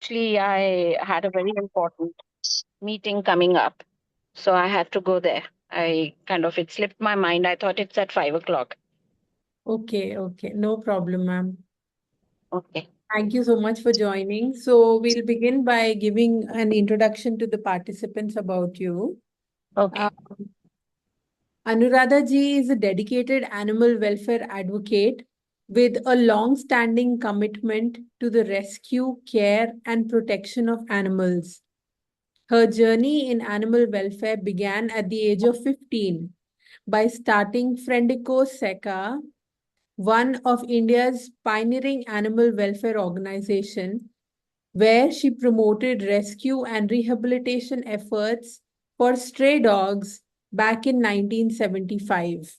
Actually, I had a very important meeting coming up, so I had to go there. It slipped my mind. I thought it's at 5 o'clock. Okay, okay. No problem, ma'am. Okay. Thank you so much for joining. So we'll begin by giving an introduction to the participants about you. Okay. Um, Anuradha ji is a dedicated animal welfare advocate with a long-standing commitment to the rescue, care, and protection of animals. Her journey in animal welfare began at the age of 15 by starting Friendico Seca, one of India's pioneering animal welfare organization, where she promoted rescue and rehabilitation efforts for stray dogs back in 1975.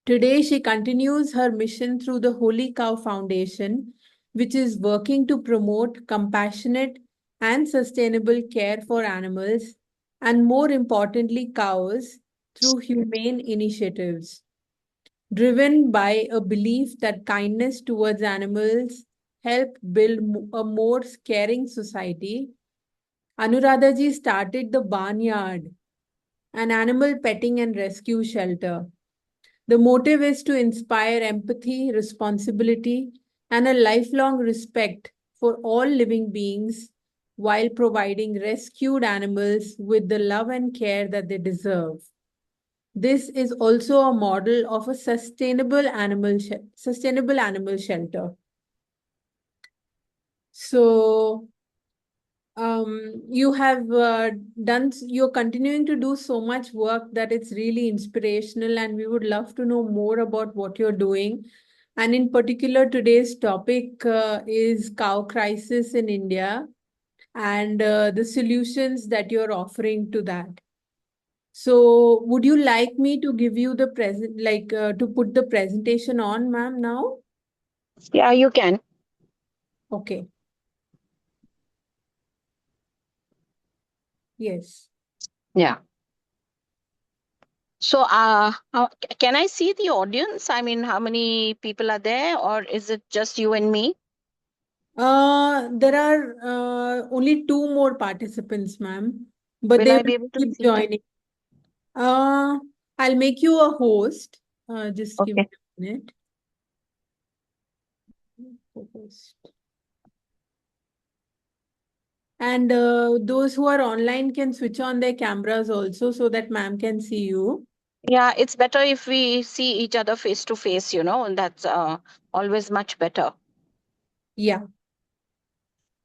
Today, she continues her mission through the Holy Cow Foundation, which is working to promote compassionate and sustainable care for animals, and more importantly, cows, through humane initiatives. Driven by a belief that kindness towards animals help build a more caring society, Anuradhaji started the Barnyard, an animal petting and rescue shelter. The motive is to inspire empathy, responsibility, and a lifelong respect for all living beings while providing rescued animals with the love and care that they deserve. This is also a model of a sustainable animal shelter. So you have you're continuing to do so much work that it's really inspirational, and we would love to know more about what you're doing. And in particular, today's topic is cow crisis in India and the solutions that you're offering to that. So, would you like me to give you the present, to put the presentation on, ma'am, now? Yeah, you can. Okay. Yes. Yeah. So, can I see the audience? I mean, how many people are there, or is it just you and me? There are only two more participants, ma'am, but Will they I will be able to keep see them? joining. Uh, I'll make you a host. Just give me Okay. a minute. Host. And those who are online can switch on their cameras also so that ma'am can see you. Yeah, it's better if we see each other face to face, and that's always much better. Yeah.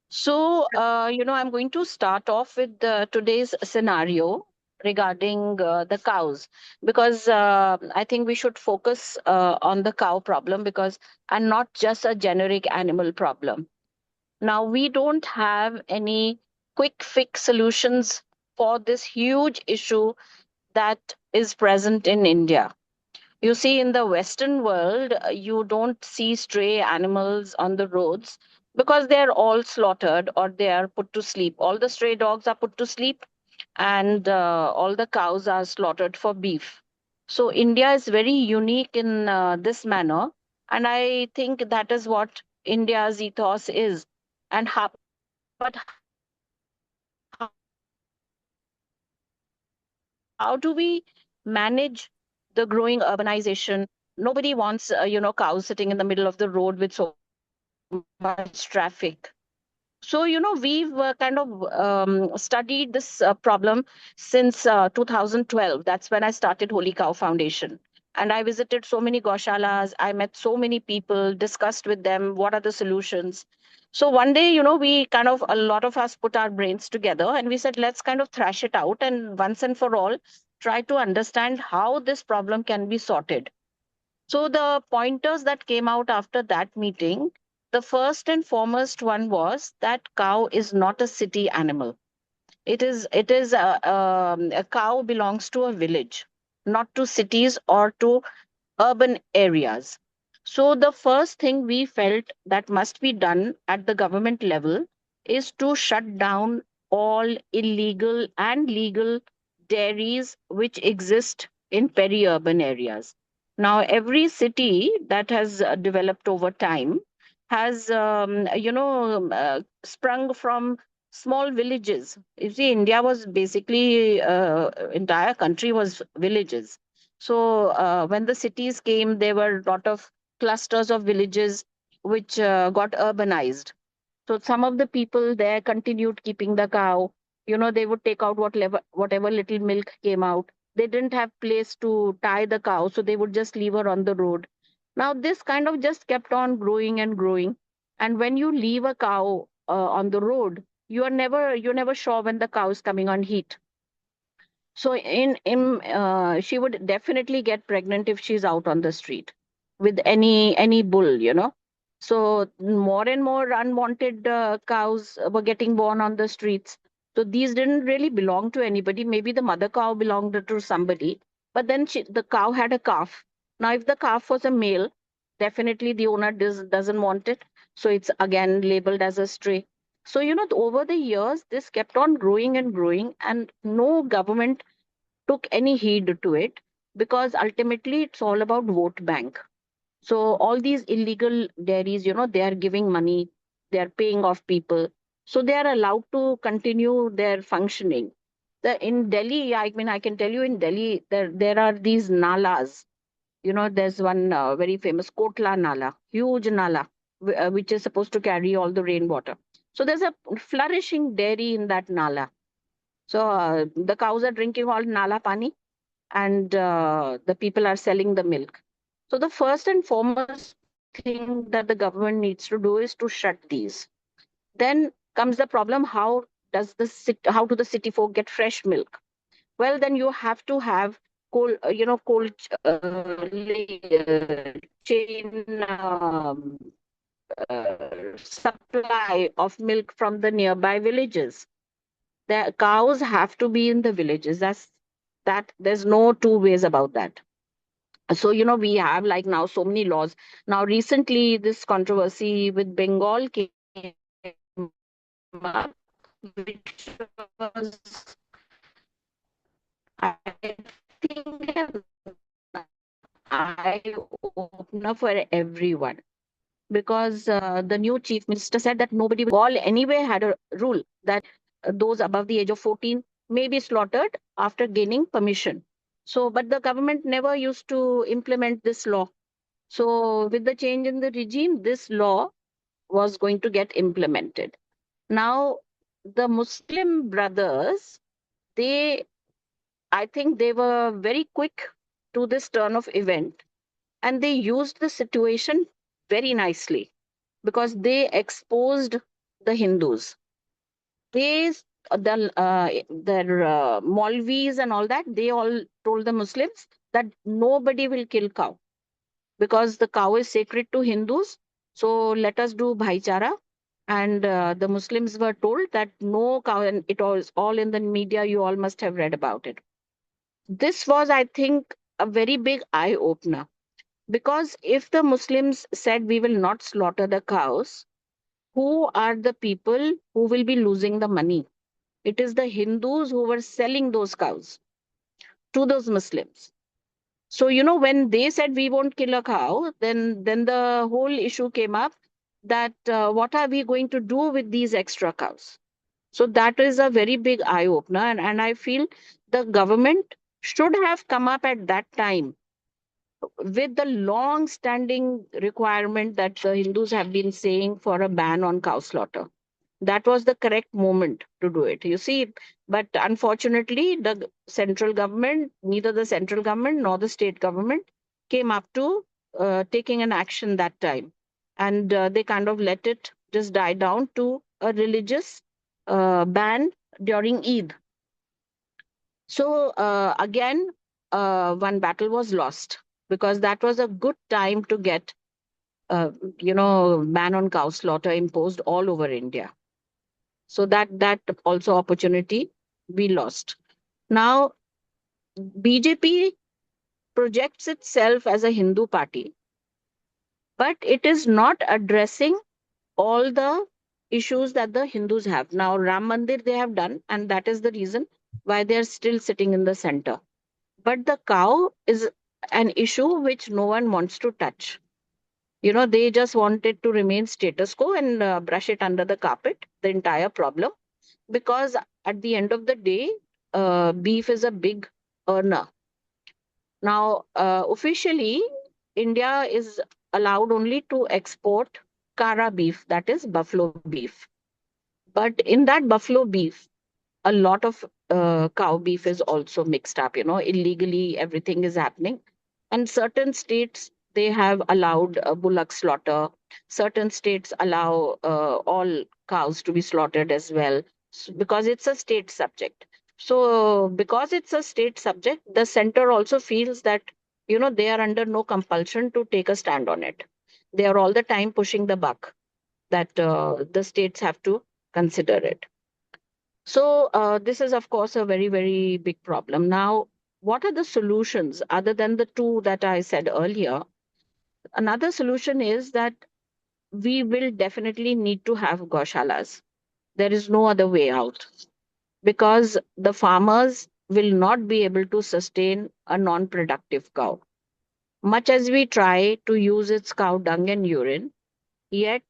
So, I'm going to start off with today's scenario regarding the cows because I think we should focus on the cow problem because and not just a generic animal problem. Now, we don't have any quick fix solutions for this huge issue that is present in India. You see, in the Western world, you don't see stray animals on the roads because they're all slaughtered or they are put to sleep. All the stray dogs are put to sleep and all the cows are slaughtered for beef. So, India is very unique in this manner. And I think that is what India's ethos is. And but how do we manage the growing urbanization? Nobody wants, cows sitting in the middle of the road with so much traffic. So, we've studied this problem since 2012. That's when I started Holy Cow Foundation. And I visited so many goshalas. I met so many people, discussed with them what are the solutions. So one day, a lot of us put our brains together and we said, let's kind of thrash it out and once and for all try to understand how this problem can be sorted. So the pointers that came out after that meeting, the first and foremost one was that cow is not a city animal. A cow belongs to a village, not to cities or to urban areas. So the first thing we felt that must be done at the government level is to shut down all illegal and legal dairies which exist in peri-urban areas. Now, every city that has developed over time has sprung from small villages. You see, India was basically entire country was villages. So when the cities came, there were a lot of clusters of villages which got urbanized. So some of the people there continued keeping the cow. They would take out whatever little milk came out. They didn't have place to tie the cow, so they would just leave her on the road. Now this kind of just kept on growing and growing. And when you leave a cow on the road, you're never sure when the cow is coming on heat. So she would definitely get pregnant if she's out on the street with any bull. So more and more unwanted cows were getting born on the streets. So these didn't really belong to anybody. Maybe the mother cow belonged to somebody, but then the cow had a calf. Now, if the calf was a male, definitely the owner doesn't want it. So it's again labeled as a stray. So, over the years, this kept on growing and growing, and no government took any heed to it, because ultimately it's all about vote bank. So all these illegal dairies, they are giving money, they are paying off people, so they are allowed to continue their functioning. In Delhi, I mean, I can tell you, in Delhi there are these nalas. There's one very famous Kotla Nala, huge nala, which is supposed to carry all the rainwater. So there's a flourishing dairy in that nala. So the cows are drinking all nala pani, and the people are selling the milk. So the first and foremost thing that the government needs to do is to shut these. Then comes the problem: how do the city folk get fresh milk? Well, then you have to have cold chain supply of milk from the nearby villages. The cows have to be in the villages. That there's no two ways about that. So we have, like, now so many laws. Now recently this controversy with Bengal came up, which was, I think, an eye opener for everyone, because the new chief minister said that nobody will. Bengal anyway had a rule that those above the age of 14 may be slaughtered after gaining permission. So but the government never used to implement this law. So with the change in the regime, this law was going to get implemented. Now, the Muslim brothers, they, I think they were very quick to this turn of event, and they used the situation very nicely, because they exposed the Hindus. They, their Maulvis and all that, they all told the Muslims that nobody will kill cow, because the cow is sacred to Hindus. So let us do bhaichara. And the Muslims were told that no cow, and it was all in the media. You all must have read about it. This was, I think, a very big eye opener, because if the Muslims said we will not slaughter the cows, who are the people who will be losing the money? It is the Hindus who were selling those cows to those Muslims. So, when they said we won't kill a cow, then the whole issue came up that what are we going to do with these extra cows? So that is a very big eye opener. And I feel the government should have come up at that time with the long standing requirement that the Hindus have been saying for a ban on cow slaughter. That was the correct moment to do it, you see. But unfortunately, the central government, neither the central government nor the state government came up to taking an action that time. And they kind of let it just die down to a religious ban during Eid. So again, one battle was lost, because that was a good time to get, ban on cow slaughter imposed all over India. So that also opportunity we lost. Now BJP projects itself as a Hindu party, but it is not addressing all the issues that the Hindus have. Now Ram Mandir they have done, and that is the reason why they are still sitting in the center. But the cow is an issue which no one wants to touch. They just wanted to remain status quo and brush it under the carpet, the entire problem, because at the end of the day, beef is a big earner. Now, officially, India is allowed only to export Kara beef, that is buffalo beef. But in that buffalo beef, a lot of cow beef is also mixed up. Illegally, everything is happening. And certain states, they have allowed bullock slaughter. Certain states allow all cows to be slaughtered as well, because it's a state subject. So, because it's a state subject, the center also feels that, they are under no compulsion to take a stand on it. They are all the time pushing the buck that the states have to consider it. So, this is, of course, a very, very big problem. Now, what are the solutions other than the two that I said earlier? Another solution is that we will definitely need to have goshalas. There is no other way out, because the farmers will not be able to sustain a non productive cow. Much as we try to use its cow dung and urine, yet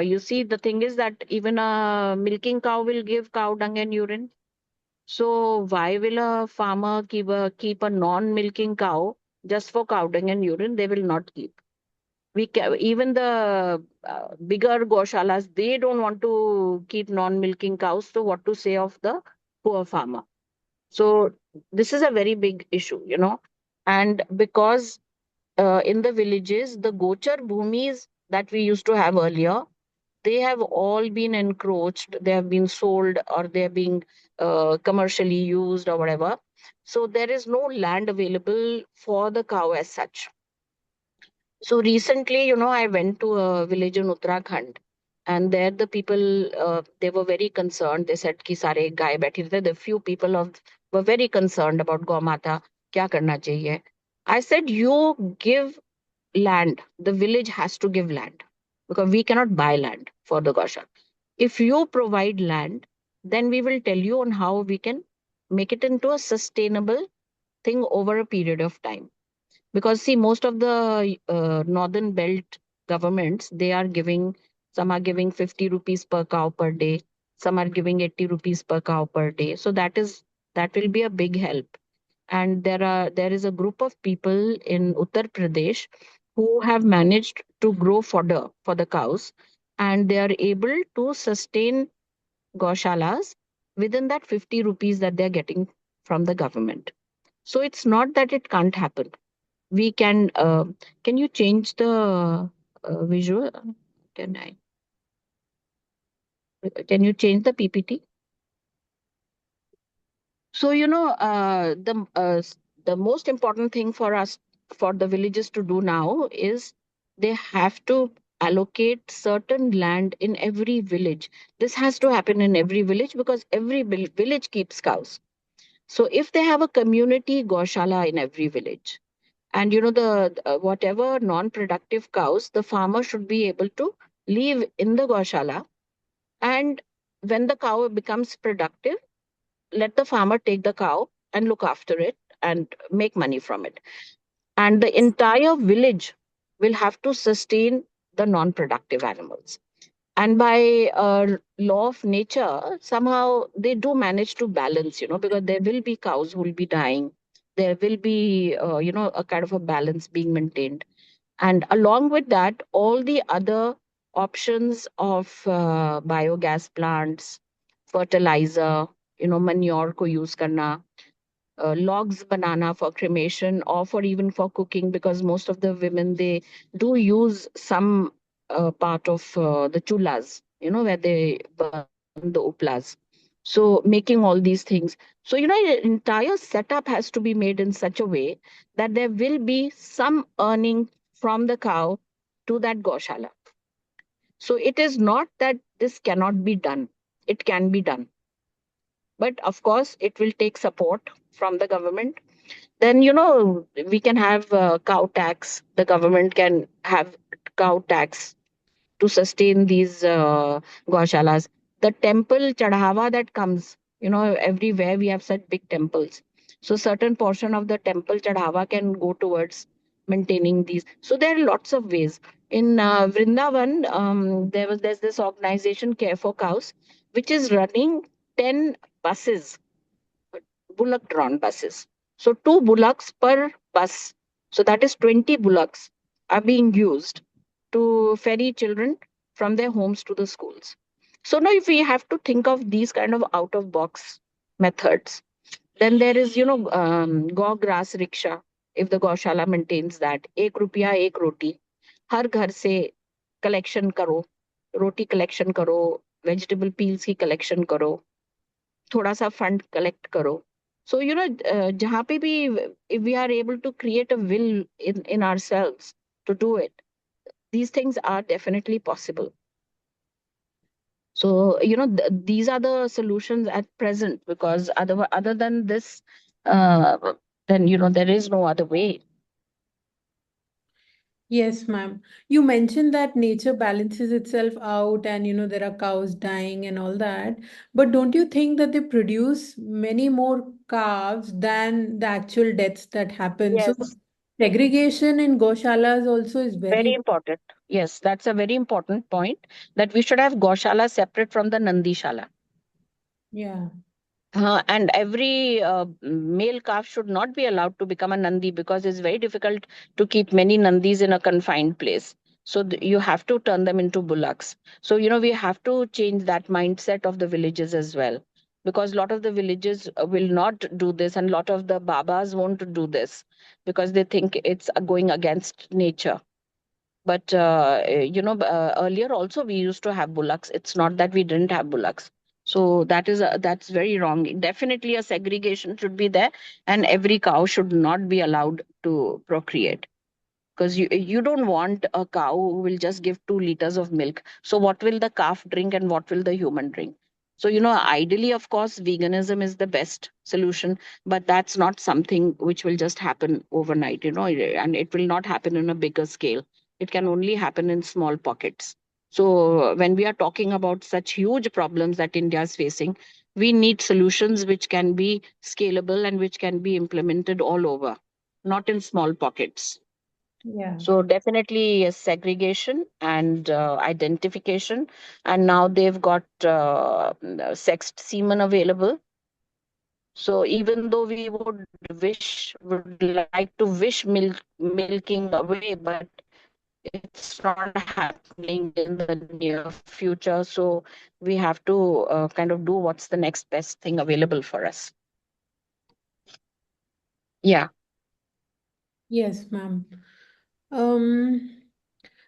you see, the thing is that even a milking cow will give cow dung and urine. So why will a farmer keep a non-milking cow just for cow dung and urine? They will not keep. Even the bigger goshalas, they don't want to keep non-milking cows. So what to say of the poor farmer? So this is a very big issue. And because in the villages, the gochar bhumis that we used to have earlier, they have all been encroached, they have been sold, or they are being commercially used or whatever. So there is no land available for the cow as such. So recently, I went to a village in Uttarakhand, and there the people, they were very concerned. They said ki sare गाय बैठी रहते. The few people were very concerned about गौ माता, क्या करना चाहिए. I said, you give land. The village has to give land, because we cannot buy land for the Gosha. If you provide land, then we will tell you on how we can make it into a sustainable thing over a period of time. Because see, most of the northern belt governments, they are giving, some are giving 50 rupees per cow per day, some are giving 80 rupees per cow per day. So that will be a big help. And there is a group of people in Uttar Pradesh who have managed to grow fodder for the cows, and they are able to sustain goshalas within that 50 rupees that they're getting from the government. So it's not that it can't happen. We can you change the visual? Can I? Can you change the PPT? So, the most important thing for us, for the villages to do now, is they have to allocate certain land in every village. This has to happen in every village, because every village keeps cows. So if they have a community goshala in every village, and the whatever non-productive cows, the farmer should be able to leave in the goshala, and when the cow becomes productive, let the farmer take the cow and look after it and make money from it. And the entire village will have to sustain the non productive animals. And by law of nature, somehow they do manage to balance, because there will be cows who will be dying. There will be, a kind of a balance being maintained. And along with that, all the other options of biogas plants, fertilizer, manure ko use karna, logs banana for cremation or for even for cooking, because most of the women, they do use some part of the chulas, where they burn the uplas. So making all these things. So, the entire setup has to be made in such a way that there will be some earning from the cow to that goshala. So it is not that this cannot be done. It can be done. But of course, it will take support from the government. Then, we can have cow tax. The government can have cow tax to sustain these gaushalas. The temple chadhava that comes, everywhere we have such big temples. So certain portion of the temple chadhava can go towards maintaining these. So there are lots of ways. In Vrindavan, there's this organization Care for Cows, which is running 10 buses, bullock drawn buses. So two bullocks per bus. So that is 20 bullocks are being used to ferry children from their homes to the schools. So now if we have to think of these kind of out of box methods, then there is, Go Grass Rickshaw. If the Gaushala maintains that, एक रुपया एक रोटी, हर घर से collection करो, रोटी collection करो, vegetable peels की collection करो, थोड़ा सा fund collect करो. So, जहाँ पे भी, if we are able to create a will in ourselves to do it, these things are definitely possible. So, these are the solutions at present, because other than this, uh, then, there is no other way. Yes, ma'am. You mentioned that nature balances itself out and there are cows dying and all that. But don't you think that they produce many more calves than the actual deaths that happen? So Yes, segregation in goshalas also is very very, important. Yes, that's a very important point, that we should have Goshala separate from the Nandishala. yeah. And every male calf should not be allowed to become a Nandi, because it's very difficult to keep many Nandis in a confined place. So you have to turn them into bullocks. So, we have to change that mindset of the villages as well. Because a lot of the villages will not do this, and a lot of the Babas won't do this because they think it's going against nature. But earlier also we used to have bullocks. It's not that we didn't have bullocks. So that's very wrong. Definitely a segregation should be there, and every cow should not be allowed to procreate, because you don't want a cow who will just give 2 liters of milk. So what will the calf drink and what will the human drink? So, ideally, of course, veganism is the best solution, but that's not something which will just happen overnight, and it will not happen in a bigger scale. It can only happen in small pockets. So when we are talking about such huge problems that India is facing, we need solutions which can be scalable and which can be implemented all over, not in small pockets. Yeah. So definitely yes, segregation and identification. And now they've got sexed semen available. So even though we would like to wish milking away, but it's not happening in the near future. So we have to kind of do what's the next best thing available for us. Yeah. Yes, ma'am. Um,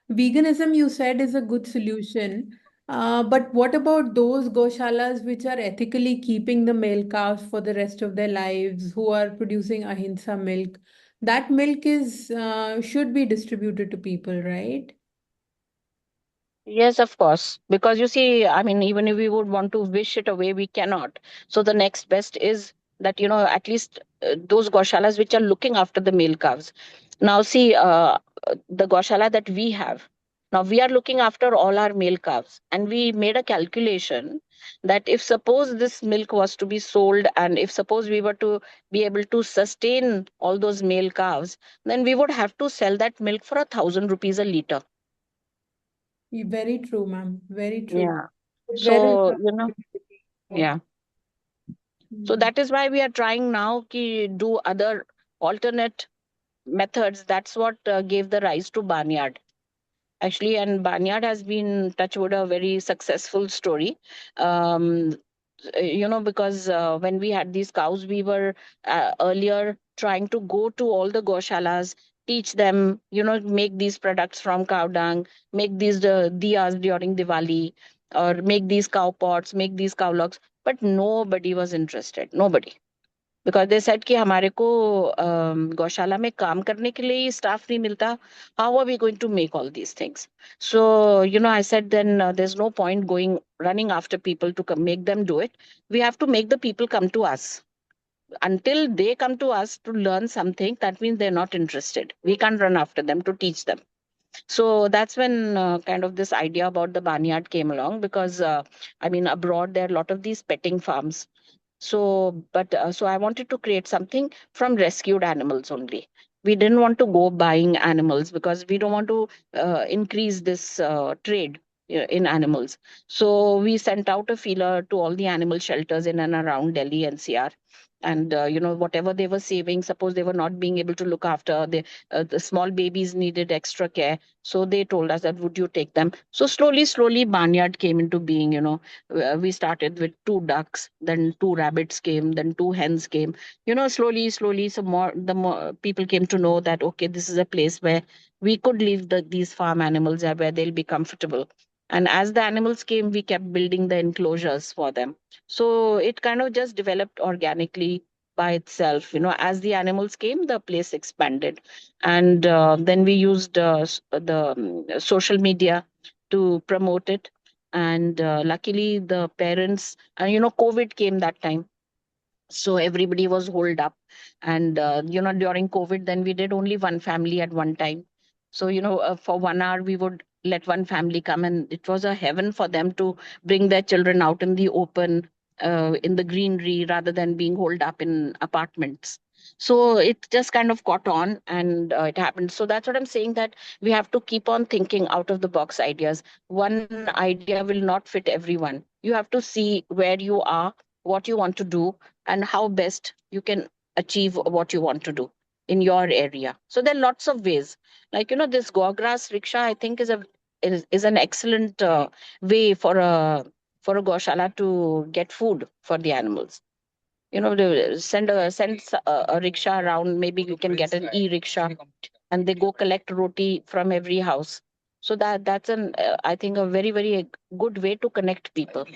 Veganism, you said, is a good solution. But what about those goshalas which are ethically keeping the male calves for the rest of their lives, who are producing ahimsa milk? That milk is should be distributed to people, right? Yes, of course. Because you see, I mean, even if we would want to wish it away, we cannot. So the next best is that, at least those goshalas which are looking after the male calves. Now, see, the goshala that we have, now we are looking after all our male calves. And we made a calculation that if suppose this milk was to be sold, and if suppose we were to be able to sustain all those male calves, then we would have to sell that milk for 1,000 rupees a liter. Very true, ma'am. Very true. Yeah. Where is So, the yeah. So Hmm. that is why we are trying now to do other alternate methods. That's what gave the rise to Barnyard. Actually, and Barnyard has been, touchwood, a very successful story. Um, because when we had these cows, we were earlier trying to go to all the goshalas, teach them, make these products from cow dung, make these diyas during Diwali, or make these cow pots, make these cow logs. But nobody was interested. Nobody. Because they said कि हमारे को गौशाला में काम करने के लिए staff नहीं मिलता. How are we going to make all these things? So, I said then there's no point going running after people to make them do it. We have to make the people come to us. Until they come to us to learn something, that means they're not interested. We can't run after them to teach them. So that's when kind of this idea about the barnyard came along, because I mean, abroad there are a lot of these petting farms. So I wanted to create something from rescued animals only. We didn't want to go buying animals because we don't want to increase this trade in animals. So we sent out a feeler to all the animal shelters in and around Delhi NCR. And whatever they were saving, suppose they were not being able to look after the small babies needed extra care, so they told us that would you take them. So slowly slowly Barnyard came into being. We started with two ducks, then two rabbits came, then two hens came. Slowly slowly, so the more people came to know that okay, this is a place where we could leave these farm animals there, where they'll be comfortable. And as the animals came, we kept building the enclosures for them. So it kind of just developed organically by itself. As the animals came, the place expanded. And then we used the social media to promote it. And luckily the parents, and COVID came that time, so everybody was holed up. And during COVID, then we did only one family at one time. So for 1 hour we would let one family come, and it was a heaven for them to bring their children out in the open, in the greenery, rather than being holed up in apartments. So it just kind of caught on, and it happened. So that's what I'm saying, that we have to keep on thinking out of the box ideas. One idea will not fit everyone. You have to see where you are, what you want to do, and how best you can achieve what you want to do in your area. So there are lots of ways. Like this go grass rickshaw, I think is an excellent way for a goshala to get food for the animals. To send a rickshaw around. Maybe you can get an e-rickshaw, and they go collect roti from every house. So that's an I think a very very good way to connect people.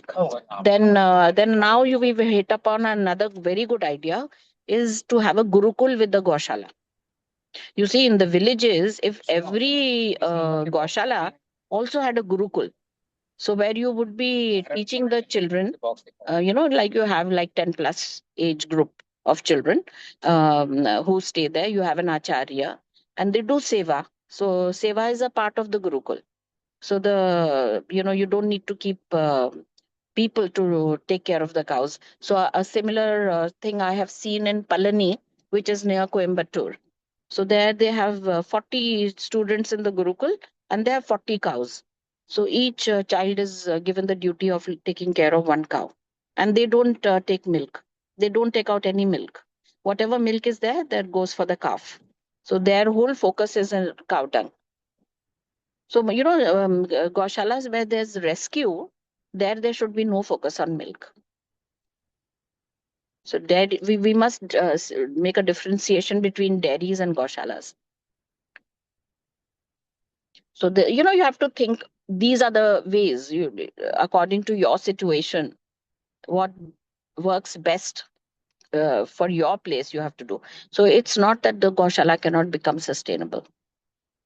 Then now we've hit upon another very good idea, is to have a gurukul with the goshala. You see, in the villages, if every goshala also had a gurukul, so where you would be teaching the children, like you have like 10 plus age group of children who stay there. You have an acharya, and they do seva. So seva is a part of the gurukul. So you don't need to keep people to take care of the cows. So a similar thing I have seen in Palani, which is near Coimbatore. So there they have 40 students in the Gurukul, and they have 40 cows. So each child is given the duty of taking care of one cow. And they don't take milk. They don't take out any milk. Whatever milk is there, that goes for the calf. So their whole focus is on cow dung. So, Gaushalas where there's rescue, there should be no focus on milk. So we must make a differentiation between dairies and Gaushalas. So you have to think, these are the ways, according to your situation, what works best for your place, you have to do. So it's not that the Gaushala cannot become sustainable.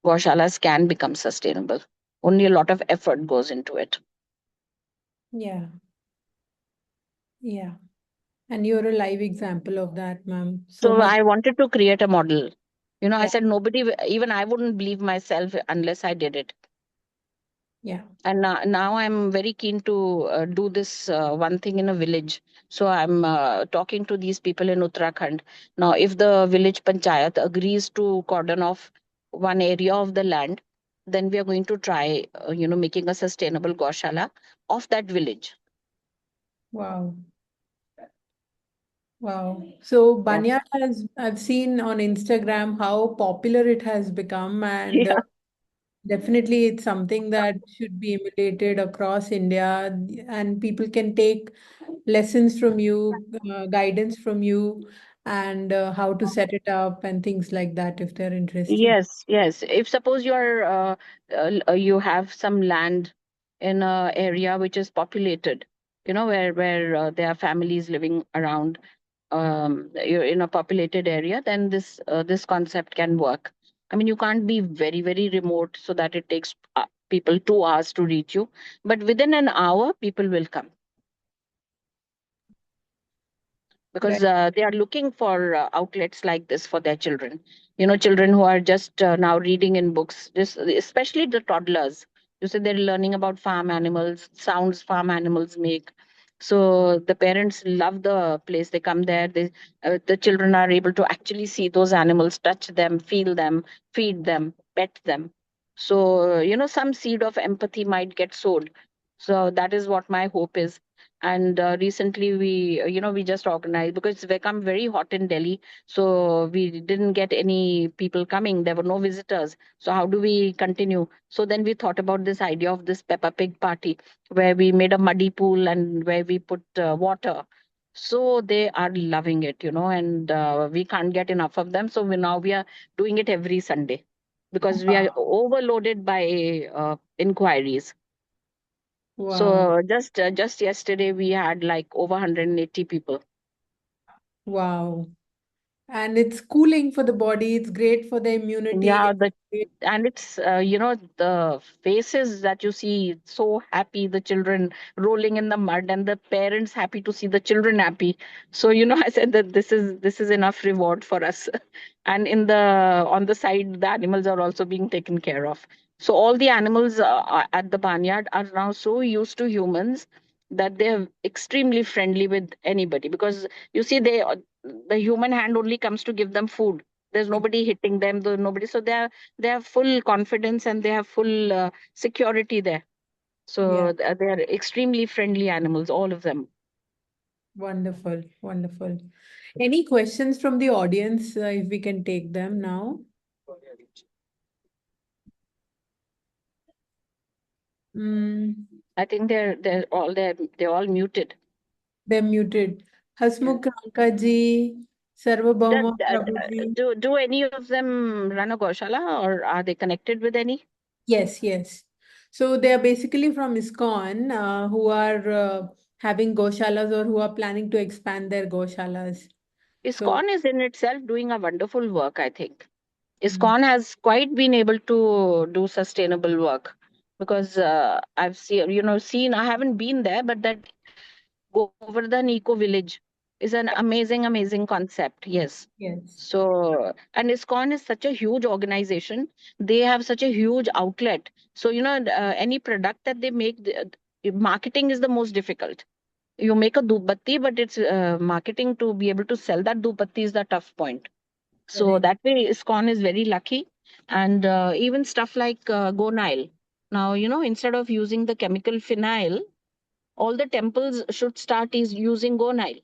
Gaushalas can become sustainable. Only a lot of effort goes into it. Yeah, yeah. And you're a live example of that, ma'am. So So much. I wanted to create a model. I Yeah, said nobody, even I wouldn't believe myself unless I did it. yeah. And now I'm very keen to do this one thing in a village. So I'm talking to these people in Uttarakhand. Now, if the village panchayat agrees to cordon off one area of the land, then we are going to try, making a sustainable goshala of that village. Wow. Wow. So Yeah. Barnyard I've seen on Instagram how popular it has become, and Yeah. definitely it's something that should be emulated across India, and people can take lessons from you, guidance from you, and how to set it up and things like that if they're interested. Yes, yes. If suppose you have some land in a area which is populated, where there are families living around, you're in a populated area, then this concept can work. I mean, you can't be very very remote so that it takes people 2 hours to reach you, but within an hour people will come, Right. because they are looking for outlets like this for their children. Children who are just now reading in books, this especially the toddlers. You say they're learning about farm animals, sounds farm animals make. So the parents love the place. They come there. The children are able to actually see those animals, touch them, feel them, feed them, pet them. So some seed of empathy might get sowed. So that is what my hope is. And recently we just organized, because it's become very hot in Delhi. So we didn't get any people coming. There were no visitors. So how do we continue? So then we thought about this idea of this Peppa Pig party, where we made a muddy pool and where we put water. So they are loving it, and we can't get enough of them. So we are doing it every Sunday, because we are Wow. overloaded by inquiries. Wow. So just yesterday we had like over 180 people. Wow. And it's cooling for the body. It's great for the immunity. Yeah, It's great. and it's the faces that you see, so happy, the children rolling in the mud, and the parents happy to see the children happy. So I said that this is enough reward for us. And on the side, the animals are also being taken care of. So all the animals at the barnyard are now so used to humans that they're extremely friendly with anybody, because you see, the human hand only comes to give them food. There's nobody hitting them, there's nobody. So they have full confidence, and they have full security there. Yeah. So they are extremely friendly animals, all of them. Wonderful. Wonderful. Any questions from the audience, if we can take them now? Mm, I think they're all muted. they're muted. Yeah. Hasmukh Rankaji, Does, Sarvabhauma Prabhuji. do any of them run a Goshala, or are they connected with any? Yes, yes. So they are basically from ISKCON, who are having goshalas or who are planning to expand their goshalas. So, ISKCON is in itself doing a wonderful work, I think. mm, ISKCON has quite been able to do sustainable work, because I've seen, I haven't been there, but that Govardhan Eco Village is an amazing, amazing concept. Yes. yes, So, and ISKCON is such a huge organization. They have such a huge outlet. So, any product that they make, marketing is the most difficult. You make a dhupbatti, but it's marketing to be able to sell that dhupbatti is the tough point. So correct. that way, ISKCON is very lucky. And even stuff like Go Nile. Now, instead of using the chemical phenyl, all the temples should start is using Go Nile.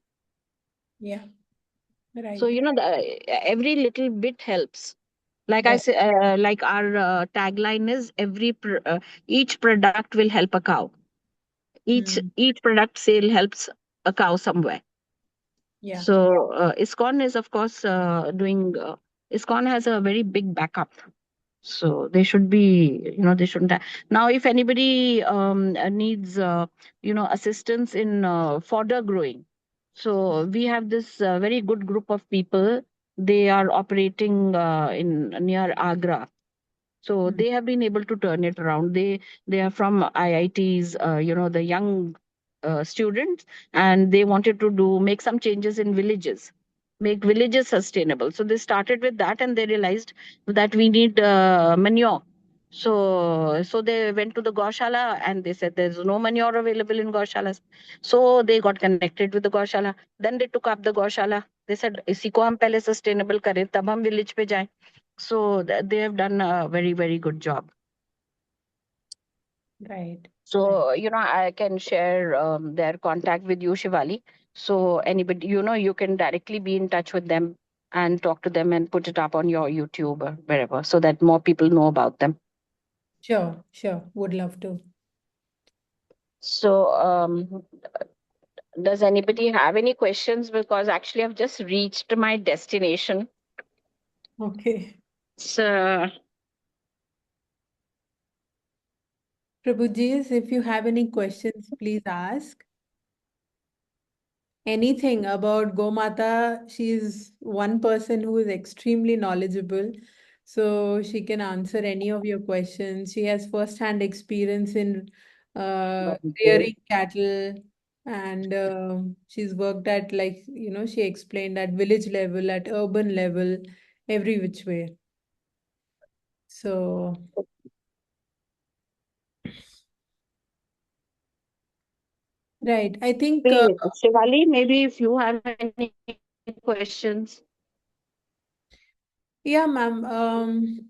Yeah, So, right. every little bit helps. Like I Right. say, like our tagline is each product will help a cow. Each Mm, each product sale helps a cow somewhere. yeah, So ISKCON is, of course, doing. ISKCON has a very big backup. So they should be, they shouldn't have. Now, if anybody needs, assistance in fodder growing, so we have this very good group of people. They are operating in near Agra. So mm, they have been able to turn it around. They are from IITs, the young students, and they wanted to make some changes in villages, make villages sustainable. So they started with that, and they realized that we need manure. So they went to the Goshala, and they said there's no manure available in Goshalas. So they got connected with the Goshala. Then they took up the Goshala. They said, इसी को हम पहले sustainable करें, तब हम village पे जाएं. So they have done a very, very good job. right, right. So, I can share their contact with you, Shivali. So anybody, you can directly be in touch with them and talk to them and put it up on your YouTube or wherever, so that more people know about them. Sure, sure. Would love to. So, does anybody have any questions? Because actually, I've just reached my destination. Okay. So, Prabhuji, if you have any questions, please ask. Anything about Gomata. She's one person who is extremely knowledgeable, so she can answer any of your questions. She has first-hand experience in very good. rearing cattle, and she's worked at, like, she explained, at village level, at urban level, every which way. So, Right. I think, Maybe, Shivali, maybe if you have any questions. yeah, ma'am.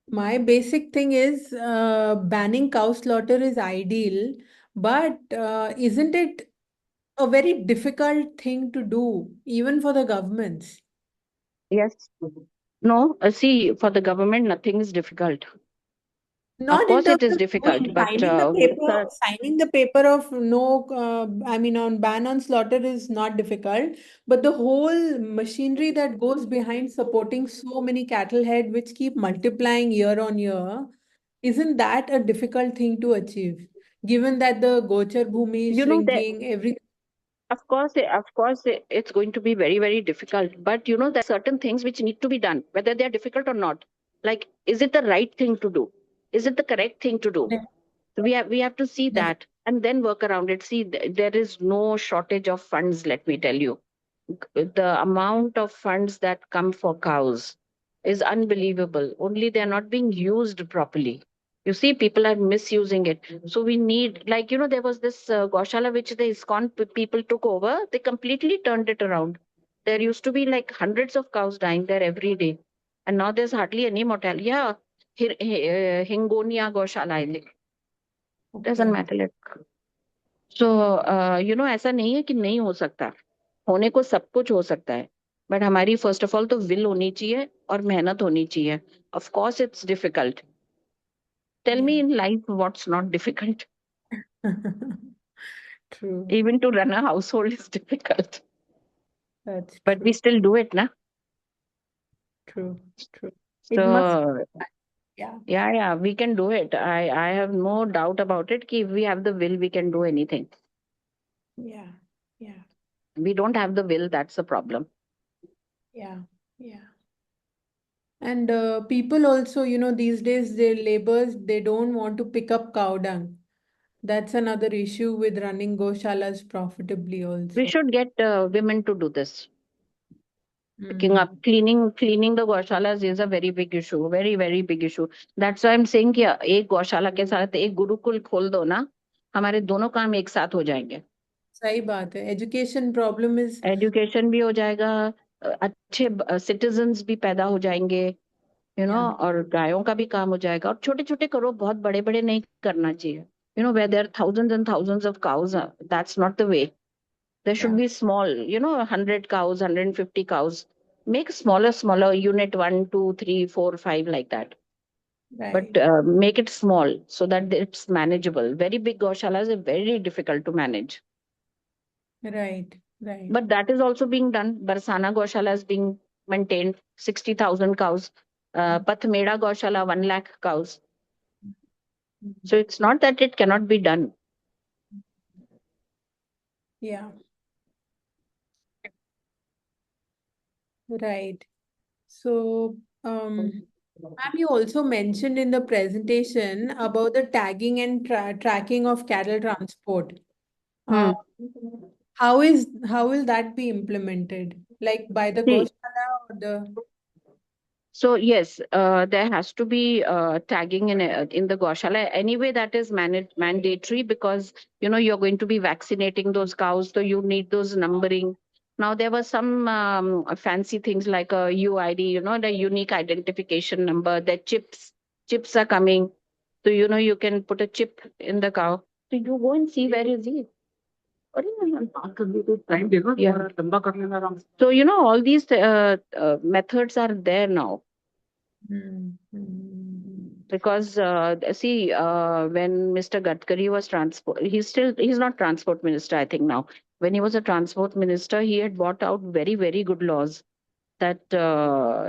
My basic thing is banning cow slaughter is ideal, but isn't it a very difficult thing to do, even for the governments? Yes. No, see, for the government, nothing is difficult. Of Not in course, terms it is of difficult, doing, but signing the paper of no, I mean, on ban on slaughter is not difficult, but the whole machinery that goes behind supporting so many cattle head, which keep multiplying year on year, isn't that a difficult thing to achieve? Given that the Gochar Bhumi is that shrinking, every it's going to be very, very difficult. But there are certain things which need to be done, whether they are difficult or not. Like, is it the right thing to do? Is it the correct thing to do? So we have to see Def- that and then work around it. See, there is no shortage of funds, let me tell you. The amount of funds that come for cows is unbelievable. Only they're not being used properly. You see, people are misusing it. So we need, like, there was this Goshala which the ISKCON people took over. They completely turned it around. There used to be like hundreds of cows dying there every day. And now there's hardly any mortality. Yeah, Hingonia Goshala, I think. Doesn't okay. matter. सो ऐसा नहीं है कि नहीं हो सकता, होने को सब कुछ हो सकता है, बट हमारी फर्स्ट ऑफ ऑल तो विल होनी चाहिए और मेहनत होनी चाहिए. Of course it's difficult. Tell me Yeah. In life what's not difficult. True. Even to run a household is difficult, That's but we true. Still do it ना. True. True. It must, So yeah. yeah, we can do it. I have no doubt about it कि if we have the will we can do anything. Yeah. Yeah. We don't have the will, that's the problem. Yeah. Yeah. And people also, these days, their laborers, they don't want to pick up cow dung. That's another issue with running goshalas profitably We also. should get women to do this. Picking Mm. up, cleaning the गौशालाs is a very big issue, very very big issue. That's why I'm saying कि एक गौशाला के साथ एक गुरुकुल खोल दो ना, हमारे दोनों काम एक साथ हो जाएंगे. सही बात है. Education problem is, एजुकेशन भी हो जाएगा, अच्छे सिटीजन्स भी पैदा हो जाएंगे, yeah, और गायों का भी काम हो जाएगा. और छोटे छोटे करो, बहुत बड़े बड़े नहीं करना चाहिए. Where there are thousands and thousands of cows, that's not the way. There should yeah, be small, 100 cows, 150 cows. Make smaller unit, one, two, three, four, five, like that. But right, make it small so that it's manageable. Very big goshalas are very difficult to manage. right, right. But that is also being done. Barsana Goshala is being maintained, 60,000 cows. Pathmeda Goshala, 1 lakh cows. So it's not that it cannot be done. Yeah, right. So, ma'am, you also mentioned in the presentation about the tagging and tracking of cattle transport. Uh, Hmm. how will that be implemented? Like by the See, Goshala or the, so yes, there has to be tagging in the Goshala. Anyway, that is mandatory because you're going to be vaccinating those cows, so you need those numbering. Now there were some fancy things like a UID, the unique identification number. The chips are coming, so you can put a chip in the cow. So you go and see where is he. अरे यार, बात करने को time देखो, yeah, लंबा कर लेना आराम से. So all these methods are there now. Hmm, hmm, Because see, when Mr. Gadkari was transport, he's not transport minister, I think now. When he was a transport minister, he had brought out very very good laws that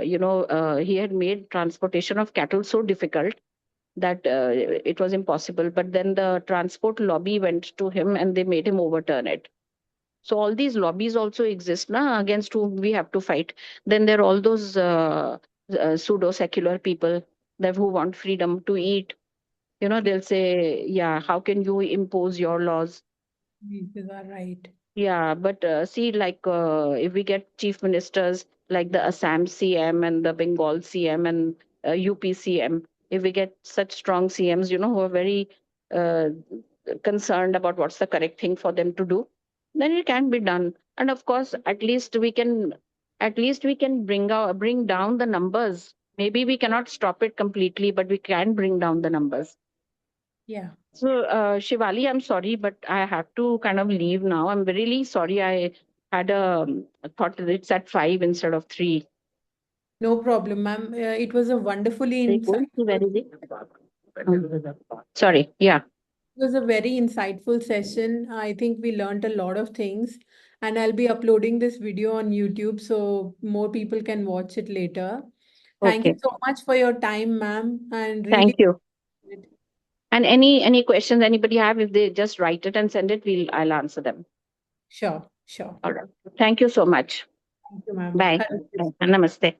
he had made transportation of cattle so difficult that it was impossible. But then the transport lobby went to him and they made him overturn it. So all these lobbies also exist na, against whom we have to fight. Then there are all those pseudo secular people that who want freedom to eat. They'll say, yeah, how can you impose your laws? these are right. Yeah, but see, like if we get chief ministers like the Assam CM and the Bengal CM and UP CM, if we get such strong CMs, who are very uh, concerned about what's the correct thing for them to do, then it can be done. And of course, at least we can bring down the numbers. Maybe we cannot stop it completely, but we can bring down the numbers. Yeah. So, Shivali, I'm sorry, but I have to kind of leave now. I'm really sorry. I had a thought that it's at 5 instead of 3. No problem, ma'am. It was a wonderfully Very good. insightful. Very good. Sorry. Yeah. It was a very insightful session. I think we learned a lot of things, and I'll be uploading this video on YouTube so more people can watch it later. Thank you Okay. so much for your time, ma'am, and Thank really you. appreciate it. And any questions anybody have, if they just write it and send it, I'll answer them. Sure, sure. All right. Thank you so much. Thank you, ma'am. Bye. Have a good Bye. Namaste. day.